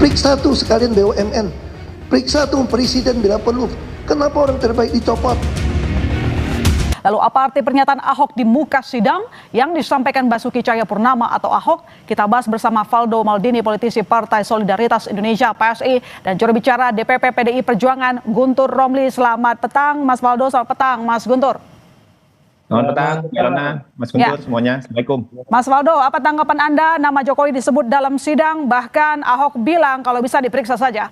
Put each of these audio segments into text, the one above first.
Periksa tuh sekalian BUMN. Periksa tuh presiden bila perlu. Kenapa orang terbaik dicopot? Lalu apa arti pernyataan Ahok di muka sidang yang disampaikan Basuki Cahayapurnama atau Ahok? Kita bahas bersama Valdo Maldini, politisi Partai Solidaritas Indonesia (PSI), dan juru bicara DPP PDI Perjuangan Guntur Romli. Selamat petang Mas Valdo, selamat petang Mas Guntur. Selamat petang, Yolona, Mas Guntur, semuanya. Assalamualaikum. Mas Valdo, apa tanggapan Anda? Nama Jokowi disebut dalam sidang, bahkan Ahok bilang kalau bisa diperiksa saja.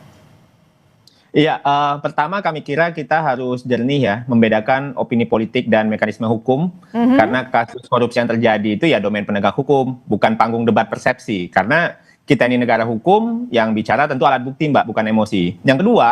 Iya, pertama kami kira kita harus jernih ya, membedakan opini politik dan mekanisme hukum, karena kasus korupsi yang terjadi itu ya domain penegak hukum, bukan panggung debat persepsi. Karena kita ini negara hukum yang bicara tentu alat bukti, Mbak, bukan emosi. Yang kedua,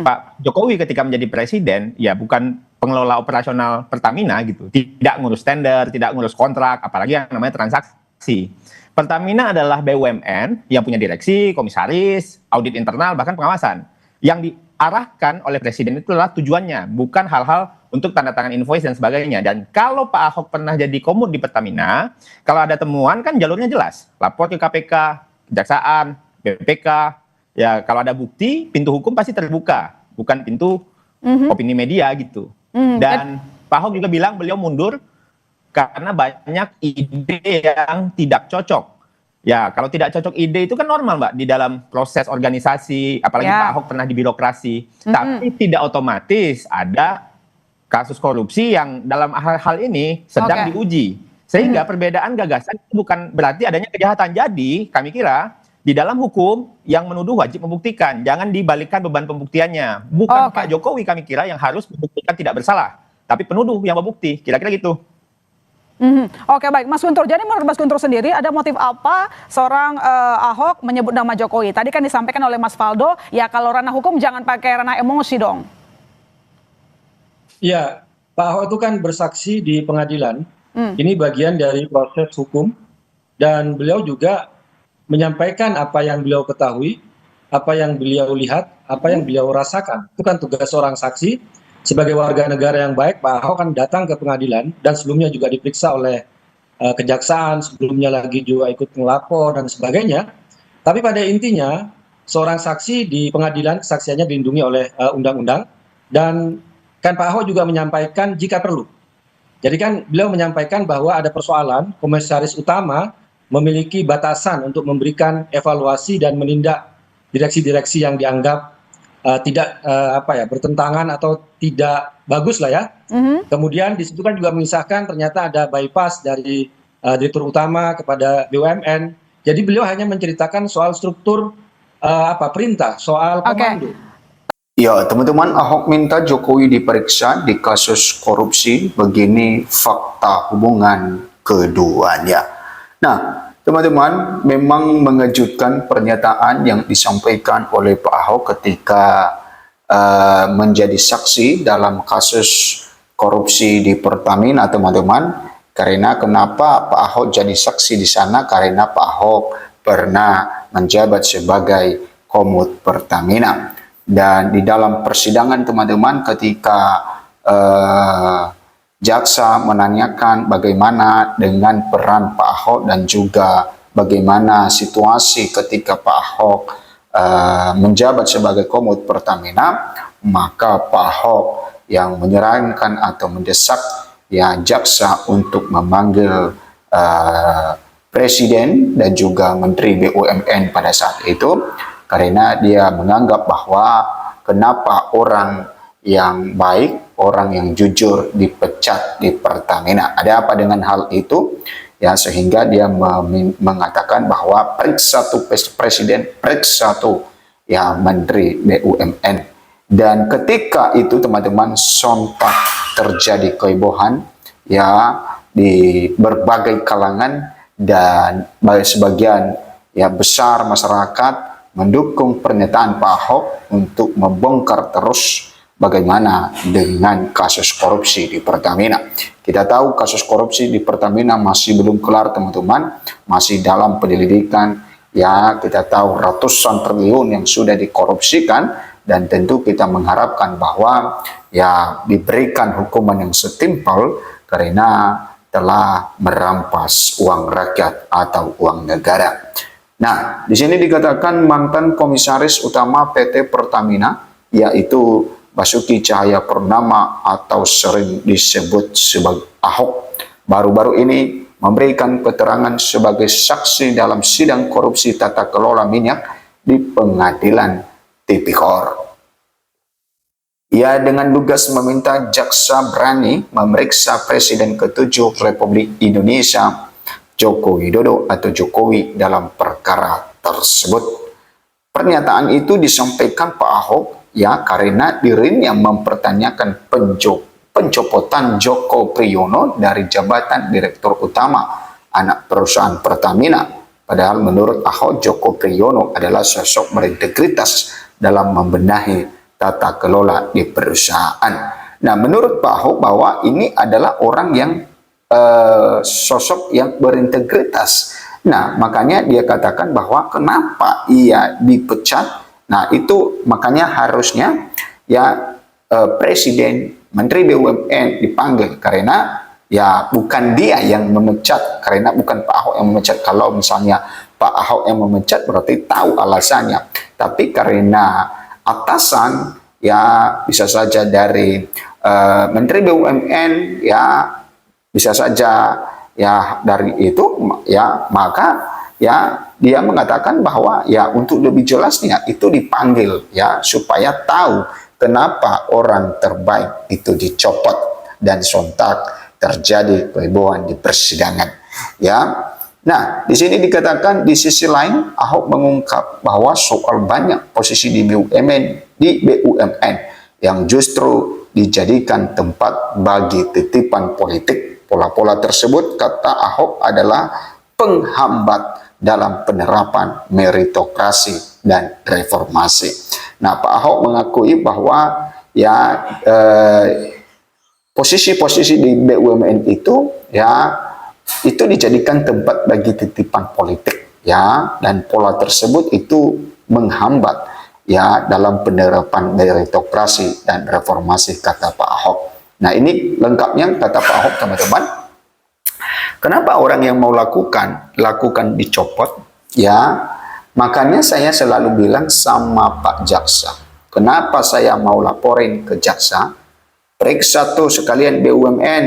Pak Jokowi ketika menjadi presiden, ya bukan pengelola operasional Pertamina gitu, tidak ngurus tender, tidak ngurus kontrak, apalagi yang namanya transaksi. Pertamina adalah BUMN yang punya direksi, komisaris, audit internal, bahkan pengawasan. Yang diarahkan oleh presiden itu adalah tujuannya, bukan hal-hal untuk tanda tangan invoice dan sebagainya. Dan kalau Pak Ahok pernah jadi komut di Pertamina, kalau ada temuan kan jalurnya jelas, lapor ke KPK, Kejaksaan, BPK, ya kalau ada bukti, pintu hukum pasti terbuka, bukan pintu opini media gitu. Dan Pak Ahok juga bilang beliau mundur karena banyak ide yang tidak cocok. Ya, kalau tidak cocok ide itu kan normal, Mbak, di dalam proses organisasi, apalagi Pak Ahok pernah di birokrasi. Tapi tidak otomatis ada kasus korupsi yang dalam hal ini sedang diuji. Sehingga perbedaan gagasan itu bukan berarti adanya kejahatan. Jadi, kami kira di dalam hukum yang menuduh wajib membuktikan. Jangan dibalikkan beban pembuktiannya. Bukan Pak Jokowi kami kira yang harus membuktikan tidak bersalah, tapi penuduh yang membukti. Kira-kira gitu. Oke, baik Mas Guntur. Jadi menurut Mas Guntur sendiri ada motif apa seorang Ahok menyebut nama Jokowi? Tadi kan disampaikan oleh Mas Valdo, ya kalau ranah hukum jangan pakai ranah emosi dong. Ya, Pak Ahok itu kan bersaksi di pengadilan. Ini bagian dari proses hukum dan beliau juga menyampaikan apa yang beliau ketahui, apa yang beliau lihat, apa yang beliau rasakan. Itu kan tugas seorang saksi. Sebagai warga negara yang baik, Pak Ahok kan datang ke pengadilan dan sebelumnya juga diperiksa oleh kejaksaan, sebelumnya lagi juga ikut melapor dan sebagainya. Tapi pada intinya, seorang saksi di pengadilan kesaksiannya dilindungi oleh undang-undang, dan kan Pak Ahok juga menyampaikan jika perlu. Jadi kan beliau menyampaikan bahwa ada persoalan komisaris utama memiliki batasan untuk memberikan evaluasi dan menindak direksi-direksi yang dianggap tidak bertentangan atau tidak bagus lah ya. Kemudian di situ kan juga mengisahkan ternyata ada bypass dari direktur utama kepada BUMN. Jadi beliau hanya menceritakan soal struktur perintah, soal komando. Ya, teman-teman, Ahok minta Jokowi diperiksa di kasus korupsi. Begini fakta hubungan keduanya. Nah, teman-teman, memang mengejutkan pernyataan yang disampaikan oleh Pak Ahok ketika menjadi saksi dalam kasus korupsi di Pertamina, teman-teman. Karena kenapa Pak Ahok jadi saksi di sana? Karena Pak Ahok pernah menjabat sebagai komut Pertamina. Dan di dalam persidangan, teman-teman, ketika jaksa menanyakan bagaimana dengan peran Pak Ahok dan juga bagaimana situasi ketika Pak Ahok menjabat sebagai komut Pertamina, maka Pak Ahok yang menyarankan atau mendesak ya jaksa untuk memanggil presiden dan juga menteri BUMN pada saat itu, karena dia menganggap bahwa kenapa orang yang baik, orang yang jujur dipecat di Pertamina. Ada apa dengan hal itu? Ya, sehingga dia mengatakan bahwa periksa tuh presiden, periksa tuh ya menteri BUMN. Dan ketika itu, teman-teman, sontak terjadi kehebohan ya di berbagai kalangan, dan sebagian ya besar masyarakat mendukung pernyataan Pak Ahok untuk membongkar terus bagaimana dengan kasus korupsi di Pertamina. Kita tahu kasus korupsi di Pertamina masih belum kelar, teman-teman, masih dalam penyelidikan. Ya, kita tahu ratusan triliun yang sudah dikorupsikan, dan tentu kita mengharapkan bahwa ya diberikan hukuman yang setimpal karena telah merampas uang rakyat atau uang negara. Nah, di sini dikatakan mantan komisaris utama PT Pertamina, yaitu Basuki Cahayapurnama atau sering disebut sebagai Ahok, baru-baru ini memberikan keterangan sebagai saksi dalam sidang korupsi tata kelola minyak di Pengadilan Tipikor. Ia dengan lugas meminta jaksa berani memeriksa Presiden ke-7 Republik Indonesia Joko Widodo atau Jokowi dalam perkara tersebut. Pernyataan itu disampaikan Pak Ahok ya karena dirinya mempertanyakan pencopotan Joko Priyono dari jabatan Direktur Utama anak perusahaan Pertamina. Padahal menurut Ahok, Joko Priyono adalah sosok berintegritas dalam membenahi tata kelola di perusahaan. Nah, menurut Pak Ahok bahwa ini adalah orang yang sosok yang berintegritas. Nah, makanya dia katakan bahwa kenapa ia dipecat. Nah, itu makanya harusnya ya Presiden, Menteri BUMN dipanggil karena ya bukan dia yang memecat, karena bukan Pak Ahok yang memecat. Kalau misalnya Pak Ahok yang memecat berarti tahu alasannya. Tapi karena atasan ya bisa saja dari Menteri BUMN ya bisa saja ya dari itu ya maka ya dia mengatakan bahwa ya untuk lebih jelasnya itu dipanggil ya supaya tahu kenapa orang terbaik itu dicopot dan sontak terjadi kehebohan di persidangan ya. Nah, di sini dikatakan di sisi lain Ahok mengungkap bahwa soal banyak posisi di BUMN yang justru dijadikan tempat bagi titipan politik. Pola-pola tersebut, kata Ahok, adalah penghambat dalam penerapan meritokrasi dan reformasi. Nah, Pak Ahok mengakui bahwa ya posisi-posisi di BUMN itu ya itu dijadikan tempat bagi titipan politik ya, dan pola tersebut itu menghambat ya dalam penerapan meritokrasi dan reformasi, kata Pak Ahok. Nah, ini lengkapnya kata Pak Ahok, teman-teman. Kenapa orang yang mau lakukan dicopot ya? Makanya saya selalu bilang sama Pak Jaksa, kenapa saya mau laporin ke Jaksa? Periksa tuh sekalian BUMN,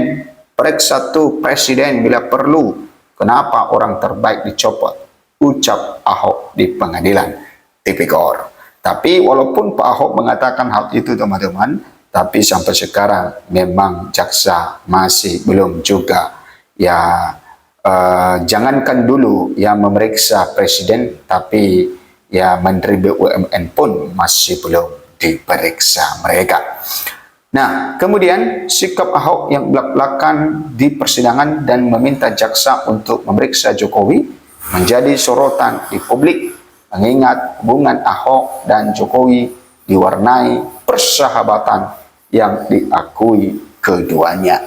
periksa tuh Presiden bila perlu. Kenapa orang terbaik dicopot? Ucap Ahok di Pengadilan Tipikor. Tapi walaupun Pak Ahok mengatakan hal itu, teman-teman, tapi sampai sekarang memang jaksa masih belum juga ya jangankan dulu yang memeriksa Presiden, tapi ya Menteri BUMN pun masih belum diperiksa mereka. Nah, kemudian sikap Ahok yang belak-belakan di persidangan dan meminta jaksa untuk memeriksa Jokowi menjadi sorotan di publik, mengingat hubungan Ahok dan Jokowi diwarnai persahabatan yang diakui keduanya.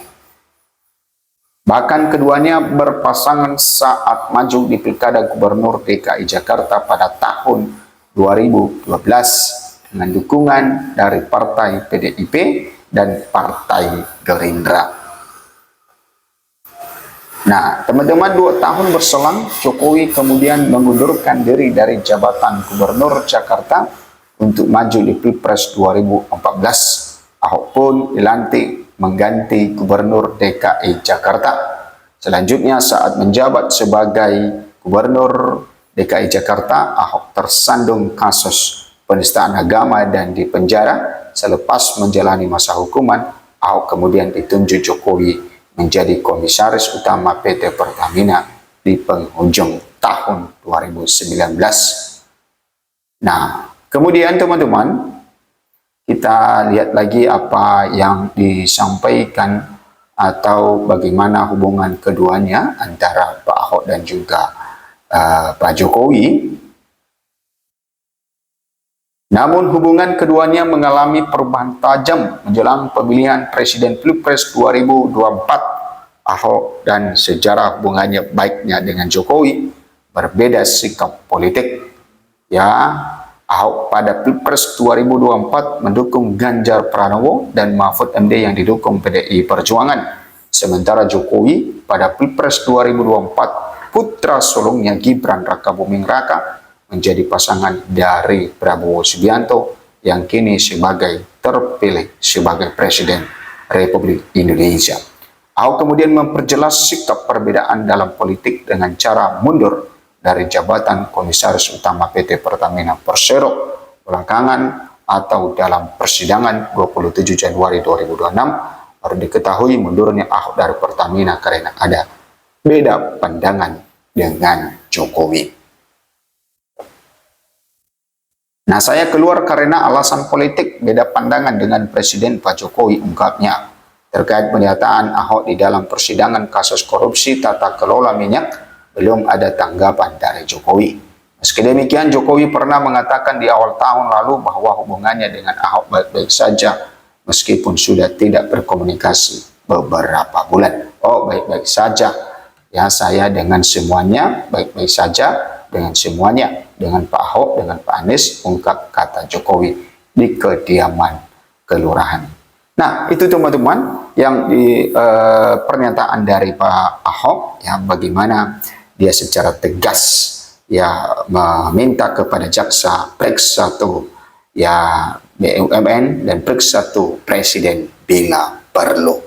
Bahkan keduanya berpasangan saat maju di Pilkada Gubernur DKI Jakarta pada tahun 2012 dengan dukungan dari Partai PDIP dan Partai Gerindra. Nah, teman-teman, 2 tahun berselang, Jokowi kemudian mengundurkan diri dari jabatan Gubernur Jakarta untuk maju di Pilpres 2014. Ahok pun dilantik mengganti Gubernur DKI Jakarta. Selanjutnya saat menjabat sebagai Gubernur DKI Jakarta, Ahok tersandung kasus penistaan agama dan dipenjara. Selepas menjalani masa hukuman, Ahok kemudian ditunjuk Jokowi menjadi komisaris utama PT Pertamina di penghujung tahun 2019. Nah, kemudian teman-teman, kita lihat lagi apa yang disampaikan atau bagaimana hubungan keduanya antara Pak Ahok dan juga Pak Jokowi. Namun hubungan keduanya mengalami perubahan tajam menjelang pemilihan Presiden Pilpres 2024. Ahok dan sejarah hubungannya baiknya dengan Jokowi berbeda sikap politik. Ya, Ahok pada Pilpres 2024 mendukung Ganjar Pranowo dan Mahfud MD yang didukung PDI Perjuangan. Sementara Jokowi pada Pilpres 2024 putra sulungnya Gibran Rakabuming Raka menjadi pasangan dari Prabowo Subianto yang kini sebagai terpilih sebagai Presiden Republik Indonesia. Ahok kemudian memperjelas sikap perbedaan dalam politik dengan cara mundur dari jabatan Komisaris Utama PT Pertamina Persero belakangan atau dalam persidangan 27 Januari 2026 baru diketahui mundurnya Ahok dari Pertamina karena ada beda pandangan dengan Jokowi. Nah, saya keluar karena alasan politik beda pandangan dengan Presiden Pak Jokowi, ungkapnya. Terkait pernyataan Ahok di dalam persidangan kasus korupsi tata kelola minyak, belum ada tanggapan dari Jokowi. Meski demikian, Jokowi pernah mengatakan di awal tahun lalu bahwa hubungannya dengan Ahok baik-baik saja, meskipun sudah tidak berkomunikasi beberapa bulan. Oh, baik-baik saja. Ya, saya dengan semuanya baik-baik saja, dengan semuanya, dengan Pak Ahok, dengan Pak Anies, ungkap kata Jokowi di kediaman kelurahan. Nah, itu teman-teman yang di pernyataan dari Pak Ahok, ya, bagaimana dia secara tegas ya meminta kepada jaksa periksa ya BUMN dan periksa Presiden bila perlu.